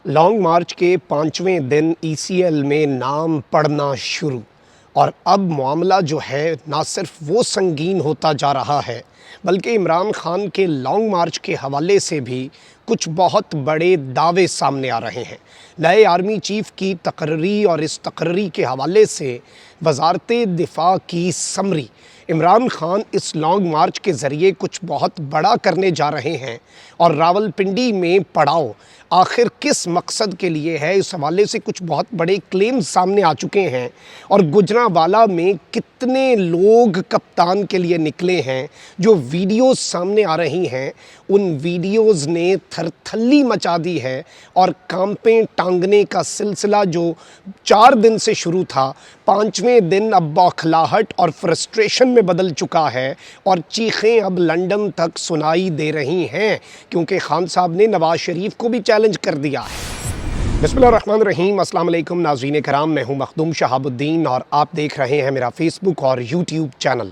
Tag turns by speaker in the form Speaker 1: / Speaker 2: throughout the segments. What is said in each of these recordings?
Speaker 1: Long मार्च के 5वें दिन ईसीएल में नाम पढ़ना शुरू और अब मामला जो है ना सिर्फ वो संगीन होता जा रहा है बल्कि इमरान खान के लॉन्ग मार्च के हवाले से भी कुछ बहुत बड़े दावे सामने आ रहे हैं। नए आर्मी चीफ की तकर्री और इस तकर्री के हवाले से वजारत दिफा की समरी इमरान खान इस लॉन्ग मार्च के ज़रिए कुछ बहुत बड़ा करने जा रहे हैं और रावलपिंडी में पड़ाव आखिर किस मकसद के लिए है, इस हवाले से कुछ बहुत बड़े क्लेम्स सामने आ चुके हैं। और गुजरांवाला में कितने लोग कप्तान के लिए निकले हैं, जो वीडियोस सामने आ रही हैं उन वीडियोस ने थरथल्ली मचा दी है। और कांपे टांगने का सिलसिला जो 4 दिन से शुरू था, 5वें दिन अब बौखलाहट और फ्रस्ट्रेशन में बदल चुका है और चीखें अब लंदन तक सुनाई दे रही हैं, क्योंकि खान साहब ने नवाज शरीफ को भी चैलेंज कर दिया है। बिस्मिल्लाहिर्रहमानिर्रहीम, अस्सलाम वालेकुम नाज़रीन कराम, मैं हूं मखदूम शहाबुद्दीन और आप देख रहे हैं मेरा फेसबुक और यूट्यूब चैनल।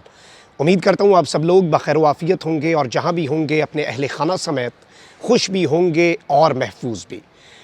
Speaker 1: उम्मीद करता हूं आप सब लोग बखैर वाफ़ियत होंगे और जहां भी होंगे अपने अहले खाना समेत खुश भी होंगे और महफूज भी।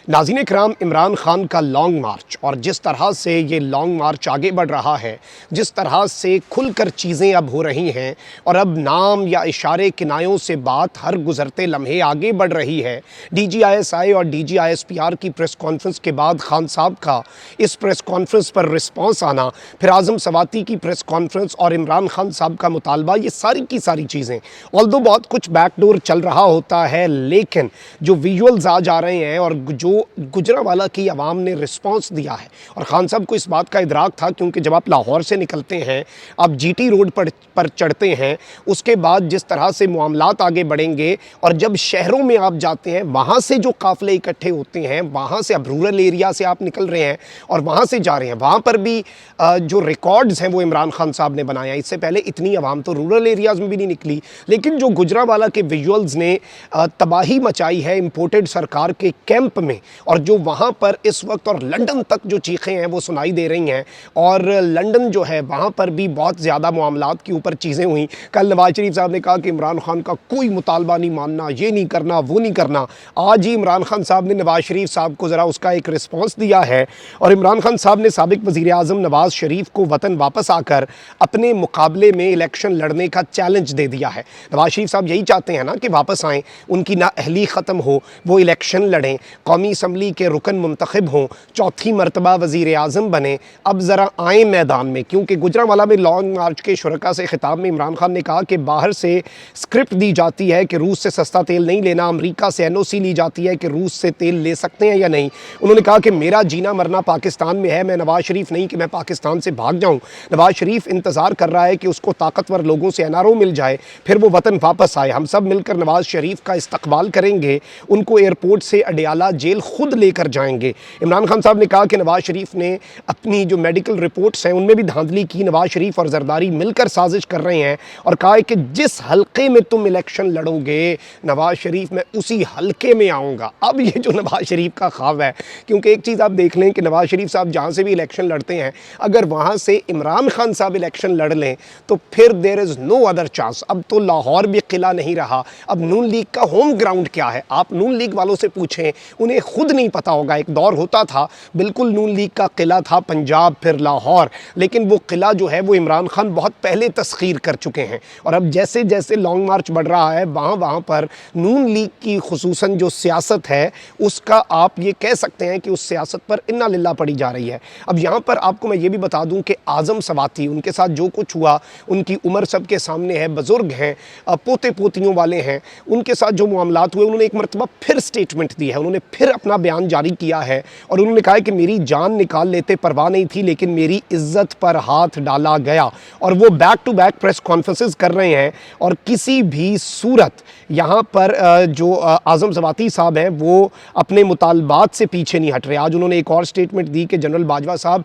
Speaker 1: नाज़रीन कराम, इमरान खान का लॉन्ग मार्च और जिस तरह से ये लॉन्ग मार्च आगे बढ़ रहा है, जिस तरह से खुलकर चीज़ें अब हो रही हैं और अब नाम या इशारे किनायों से बात हर गुज़रते लम्हे आगे बढ़ रही है। DGISI और DGISPR की प्रेस कॉन्फ्रेंस के बाद खान साहब का इस प्रेस कॉन्फ्रेंस पर रिस्पॉन्स आना, फिर आज़म सवाती की प्रेस कॉन्फ्रेंस और इमरान खान साहब का मुतालबा, ये सारी की सारी चीज़ें ऑल्दो बहुत कुछ बैकडोर चल रहा होता है, लेकिन जो विजुअल्स आ जा रहे हैं और जो गुजरांवाला की आवाम ने रिस्पांस दिया है, और खान साहब को इस बात का इदराक था, क्योंकि जब आप लाहौर से निकलते हैं, आप GT रोड पर चढ़ते हैं, उसके बाद जिस तरह से मामलात आगे बढ़ेंगे और जब शहरों में आप जाते हैं, वहाँ से जो काफ़िले इकट्ठे होते हैं, वहाँ से अब रूरल एरिया से आप निकल रहे हैं और वहाँ से जा रहे हैं, वहाँ पर भी जो रिकॉर्ड्स हैं वो इमरान खान साहब ने बनाया। इससे पहले इतनी आवाम तो रूरल एरियाज़ में भी नहीं निकली, लेकिन जो गुजरांवाला के विजुअल्स ने तबाही मचाई है इम्पोर्टेड सरकार के कैंप में, और जो वहाँ पर इस वक्त और लंदन तक जो चीखें हैं वो सुनाई दे रही हैं, और लंदन जो है वहाँ पर भी बहुत ज़्यादा मामलात के ऊपर चीज़ें हुई। कल नवाज शरीफ साहब ने कहा कि इमरान खान का कोई मुतालबा नहीं मानना, ये नहीं करना, वो नहीं करना। आज ही इमरान खान साहब ने नवाज शरीफ साहब को ज़रा उसका एक रिस्पॉन्स दिया है और इमरान खान साहब ने साबिक वज़ीर आज़म नवाज शरीफ को वतन वापस आकर अपने मुकाबले में इलेक्शन लड़ने का चैलेंज दे दिया है। नवाज शरीफ साहब यही चाहते हैं ना कि वापस आएँ, उनकी नाअहली ख़त्म हो, वो इलेक्शन लड़ें, कौमी असम्बली के रुकन मुंतखब हों, चौथी मरतबा वज़ीर आज़म बने, अब ज़रा आएँ मैदान में। क्योंकि गुजरांवाला में लॉन्ग मार्च के शुरका से खिताब में इमरान खान ने कहा कि बाहर से स्क्रिप्ट दी जाती है कि रूस से सस्ता तेल नहीं लेना, अमेरिका से NOC ली जाती है कि रूस से तेल ले सकते हैं या नहीं। उन्होंने कहा कि मेरा जीना मरना पाकिस्तान में है, मैं नवाज शरीफ नहीं कि मैं पाकिस्तान से भाग जाऊँ। नवाज शरीफ इंतज़ार कर रहा है कि उसको ताकतवर लोगों से NRO मिल जाए, फिर वो वतन वापस आए। हम सब मिलकर नवाज शरीफ का इस्तकबाल करेंगे, उनको एयरपोर्ट से अडियाला जेल खुद लेकर जाएंगे। इमरान खान साहब ने कहा कि नवाज शरीफ ने अपनी जो मेडिकल रिपोर्ट्स हैं उनमें भी धांधली की, नवाज शरीफ और जरदारी मिलकर साजिश कर रहे हैं, और कहा है कि जिस हल्के में तुम इलेक्शन लड़ोगे नवाज शरीफ, मैं उसी हल्के में आऊँगा। अब ये जो नवाज शरीफ का ख्वाब है, क्योंकि एक चीज़ आप देख लें कि नवाज शरीफ साहब जहाँ से भी इलेक्शन लड़ते हैं, अगर वहाँ से इमरान खान साहब इलेक्शन लड़ लें तो फिर there is no other chance. अब तो लाहौर भी किला नहीं रहा, अब नून लीग का होम ग्राउंड क्या है आप नून लीग वालों से पूछें, उन्हें खुद नहीं पता होगा। एक दौर होता था बिल्कुल नून लीग का किला था पंजाब, फिर लाहौर, लेकिन वो किला जो है वो इमरान खान बहुत पहले तस्खीर कर चुके हैं। और अब जैसे जैसे लॉन्ग मार्च बढ़ रहा है, वहाँ पर नून लीग की खुसूसन जो सियासत है उसका आप ये कह सकते हैं कि उस सियासत पर इन्ना लिल्ला पड़ी जा रही है। अब यहाँ पर आपको मैं ये भी बता दूँ कि आज़म सवाती, उनके साथ जो कुछ हुआ, उनकी उम्र सबके सामने है, बुज़ुर्ग हैं, पोते पोतियों वाले हैं, उनके साथ जो मामलात हुए, उन्होंने एक मरतबा फिर स्टेटमेंट दी है, उन्होंने फिर अपना बयान जारी किया है और उन्होंने कहा कि मेरी जान निकाल लेते परवाह नहीं थी, लेकिन मेरी इज्जत पर हाथ डाला गया। और वो back to back press conferences कर रहे हैं और किसी भी सूरत यहाँ पर जो आज़म सवाती साहब हैं वो अपने मुतालबात से पीछे नहीं हट रहे। आज उन्होंने एक और स्टेटमेंट दी कि जनरल बाजवा साहब,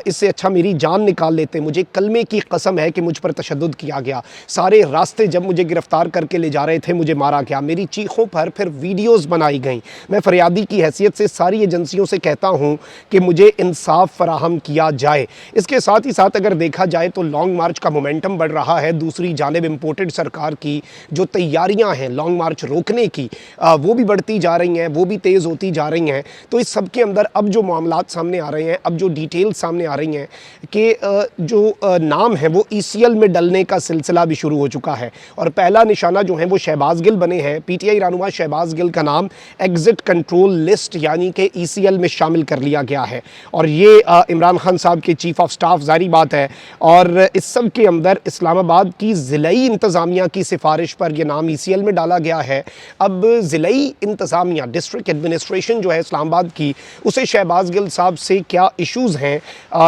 Speaker 1: इससे अच्छा मेरी जान निकाल लेते, मुझे कलमे की कसम है कि मुझ पर तशद्दुद किया गया, सारे रास्ते जब मुझे गिरफ्तार करके ले जा रहे थे मुझे मारा गया, मेरी चीखों पर फिर वीडियोज़ बनाई गई, मैं फरियाद क़यादी की हैसियत से सारी एजेंसियों से कहता हूँ कि मुझे इंसाफ फराहम किया जाए। इसके साथ ही साथ अगर देखा जाए तो लॉन्ग मार्च का मोमेंटम बढ़ रहा है। दूसरी जानिब इम्पोर्टेड सरकार की जो तैयारियाँ हैं लॉन्ग मार्च रोकने की, वो भी बढ़ती जा रही हैं, वो भी तेज़ होती जा रही हैं। तो इस सब के अंदर अब जो मामलात सामने आ रहे हैं, अब जो डिटेल्स सामने आ रही हैं कि जो नाम है वो ECL में डलने का सिलसिला भी शुरू हो चुका है और पहला निशाना जो है वो शहबाज गिल बने हैं। PTI रहनुमा शहबाज गिल का नाम एग्जिट कंट्रोल लिस्ट यानी कि ECL में शामिल कर लिया गया है और ये इमरान खान साहब के चीफ ऑफ स्टाफ जारी बात है। और इस सब के अंदर इस्लामाबाद की ज़िलाई इंतज़ामिया की सिफारिश पर यह नाम ECL में डाला गया है। अब ज़िलाई इंतज़ामिया डिस्ट्रिक्ट एडमिनिस्ट्रेशन जो है इस्लामाबाद की, उसे शहबाज गिल साहब से क्या इश्यूज़ हैं,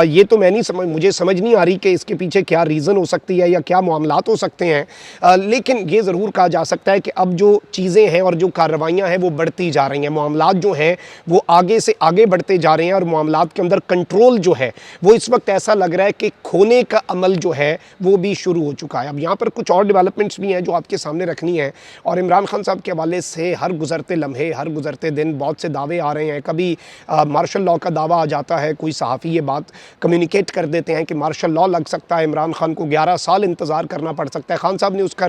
Speaker 1: ये तो मैं नहीं मुझे समझ नहीं आ रही कि इसके पीछे क्या रीज़न हो सकती है या क्या मामलात हो सकते हैं। लेकिन ये ज़रूर कहा जा सकता है कि अब जो चीज़ें हैं और जो कार्रवाइयाँ हैं वो बढ़ती जा रही हैं, मामलात जो हैं वो आगे से आगे बढ़ते जा रहे हैं और मामलात के अंदर कंट्रोल जो है वो इस वक्त ऐसा लग रहा है कि खोने का अमल जो है वो भी शुरू हो चुका है। अब यहाँ पर कुछ और डेवलपमेंट्स भी हैं जो आपके सामने रखनी है और इमरान खान साहब के हवाले से हर गुज़रते लम्हे, हर गुज़रते दिन बहुत से दावे आ रहे हैं। कभी मार्शल लॉ का दावा आ जाता है, कोई सहाफ़ी ये बात कम्युनिकेट कर देते हैं कि मार्शल लॉ लग सकता है, इमरान खान को 11 साल इंतज़ार करना पड़ सकता है। खान साहब ने उसका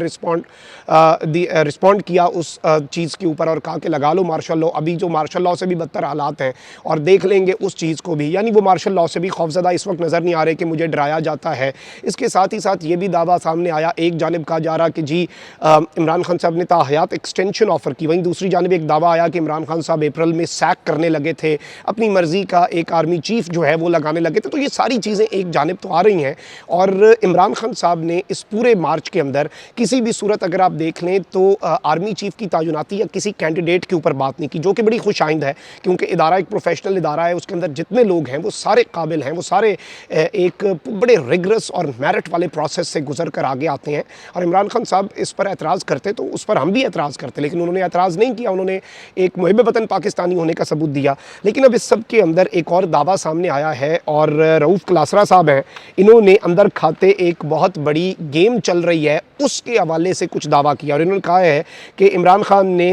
Speaker 1: रिस्पॉन्ड किया उस चीज़ के ऊपर और कहा कि लगा लो मार्शल लॉ। अभी जो मार्शल लॉ से भी बदतर हालात हैं और देख लेंगे उस चीज़ को भी, यानी वो मार्शल लॉ से भी खौफज़दा इस वक्त नज़र नहीं आ रहे कि मुझे डराया जाता है। इसके साथ ही साथ ये भी दावा सामने आया, एक जानिब कहा जा रहा कि जी इमरान खान साहब ने ताहयात एक्सटेंशन ऑफ़र की, वहीं दूसरी जानिब एक दावा आया कि इमरान खान साहब अप्रैल में सैक करने लगे थे, अपनी मर्ज़ी का एक आर्मी चीफ जो है वो लगाने लगे थे। तो ये सारी चीज़ें एक जानिब तो आ रही हैं और इमरान खान साहब ने इस पूरे मार्च के अंदर किसी भी सूरत अगर आप देख लें तो आर्मी चीफ की तायुनाती या किसी कैंडिडेट के ऊपर बात नहीं की, जो कि बड़ी खुशाइंद है क्योंकि इदारा एक प्रोफेशनल इदारा है, उसके अंदर जितने लोग हैं वो सारे काबिल हैं, वो सारे एक बड़े रिगरस और मेरिट वाले प्रोसेस से गुजर कर आगे आते हैं। और इमरान खान साहब इस पर एतराज़ करते तो उस पर हम भी एतराज़ करते, लेकिन उन्होंने एतराज़ नहीं किया, उन्होंने एक मुहिब वतन पाकिस्तानी होने का सबूत दिया। लेकिन अब इस सब के अंदर एक और दावा सामने आया है और रऊफ़ क्लासरा साहब हैं, इन्होंने अंदर खाते एक बहुत बड़ी गेम चल रही है उसके हवाले से कुछ दावा किया और इन्होंने कहा है कि इमरान खान ने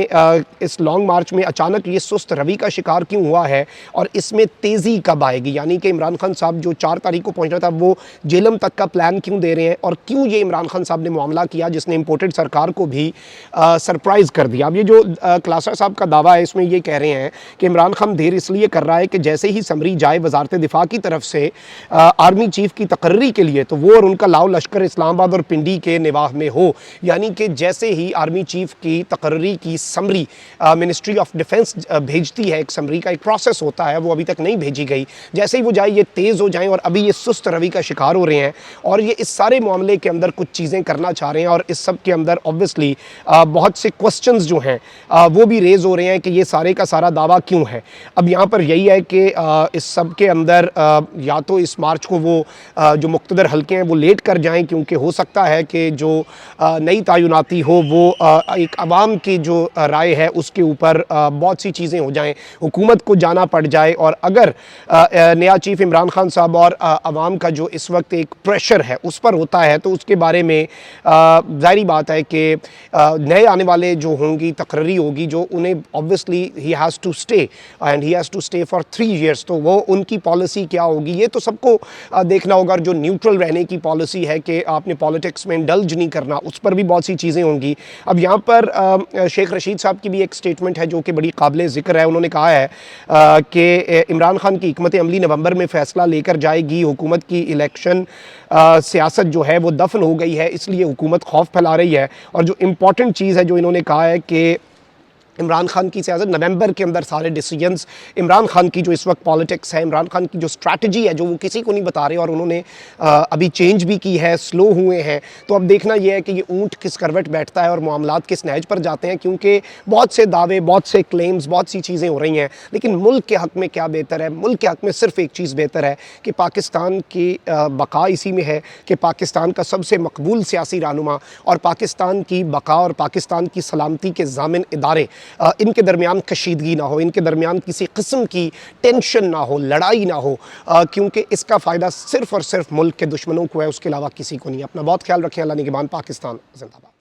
Speaker 1: इस लॉन्ग मार्च में अचानक ये सुस्त रवि का शिकार क्यों हुआ है और इसमें तेज़ी कब आएगी, यानी कि इमरान खान साहब जो 4 तारीख को पहुंचना था वो जेलम तक का प्लान क्यों दे रहे हैं और क्यों ये इमरान खान साहब ने मामला किया जिसने इम्पोर्टेड सरकार को भी सरप्राइज़ कर दिया। अब ये जो क्लासरा साहब का दावा है इसमें ये कह रहे हैं कि इमरान खान देर इसलिए कर रहा है कि जैसे ही समरी जाए वजारत दिफा की तरफ से आर्मी चीफ की तकर्री के लिए तो वो और उनका लाओ लश्कर इस्लामाबाद और पिंडी के निवाह में हो, यानी कि जैसे ही आर्मी चीफ की तकर्री की समरी मिनिस्ट्री ऑफ डिफेंस भेजती है, एक समरी का एक प्रोसेस होता है, वो अभी तक नहीं भेजी गई, जैसे ही वो जाए ये तेज़ हो जाएं और अभी ये सुस्त रवि का शिकार हो रहे हैं और ये इस सारे मामले के अंदर कुछ चीज़ें करना चाह रहे हैं और इस सब के अंदर ऑब्वियसली बहुत से क्वेश्चंस जो हैं वो भी रेज़ हो रहे हैं कि ये सारे का सारा दावा क्यों है। अब यहाँ पर यही है कि इस सब के अंदर या तो इस मार्च को वो जो मुक़्तदर हल्के हैं वो लेट कर जाएं क्योंकि हो सकता है कि जो नई तायुनाती हो वो एक आवाम की जो राय है उसके ऊपर बहुत सी चीज़ें हो जाएं, हुकूमत को जाना पड़ जाए और अगर नया चीफ इमरान खान साहब और आवाम का जो इस वक्त एक प्रेशर है उस पर होता है तो उसके बारे में ज़ाहिरी बात है कि नए आने वाले जो होंगी तकर्री होगी जो उन्हें obviously he has to stay and he has to stay for 3 years, तो वो उनकी पॉलिसी क्या होगी ये तो सबको देखना होगा। जो न्यूट्रल रहने की पॉलिसी है कि आपने पॉलिटिक्स में इंडल्ज नहीं करना, उस पर भी बहुत सी चीज़ें होंगी। अब यहाँ पर शेख रशीद साहब की भी एक स्टेटमेंट है जो कि बड़ी काबिल ज़िक्र है। उन्होंने कहा है कि इमरान खान की हिकमत अमली नवंबर में फ़ैसला लेकर जाएगी, हुकूमत की इलेक्शन सियासत जो है वो दफन हो गई है, इसलिए हुकूमत खौफ फैला रही है। और जो इम्पॉर्टेंट चीज़ है जो इन्होंने कहा है कि इमरान खान की सियासत नवंबर के अंदर सारे डिसीजंस, इमरान खान की जो इस वक्त पॉलिटिक्स है, इमरान खान की जो स्ट्रैटेजी है जो वो किसी को नहीं बता रहे और उन्होंने अभी चेंज भी की है, स्लो हुए हैं। तो अब देखना यह है कि ये ऊँट किस करवट बैठता है और मामलात किस नहज पर जाते हैं, क्योंकि बहुत से दावे, बहुत से क्लेम्स, बहुत सी चीज़ें हो रही हैं। लेकिन मुल्क के हक़ में क्या बेहतर है? मुल्क के हक़ में सिर्फ एक चीज़ बेहतर है कि पाकिस्तान की बका इसी में है कि पाकिस्तान का सबसे मकबूल सियासी रहनुमा और पाकिस्तान की बका और पाकिस्तान की सलामती के ज़ामिन इदारे, इनके दरमियान कशीदगी ना हो, इनके दरमियान किसी किस्म की टेंशन ना हो, लड़ाई ना हो, क्योंकि इसका फ़ायदा सिर्फ़ और सिर्फ मुल्क के दुश्मनों को है, उसके अलावा किसी को नहीं। अपना बहुत ख्याल रखें। अल्लाह निगहबान। पाकिस्तान जिंदाबाद।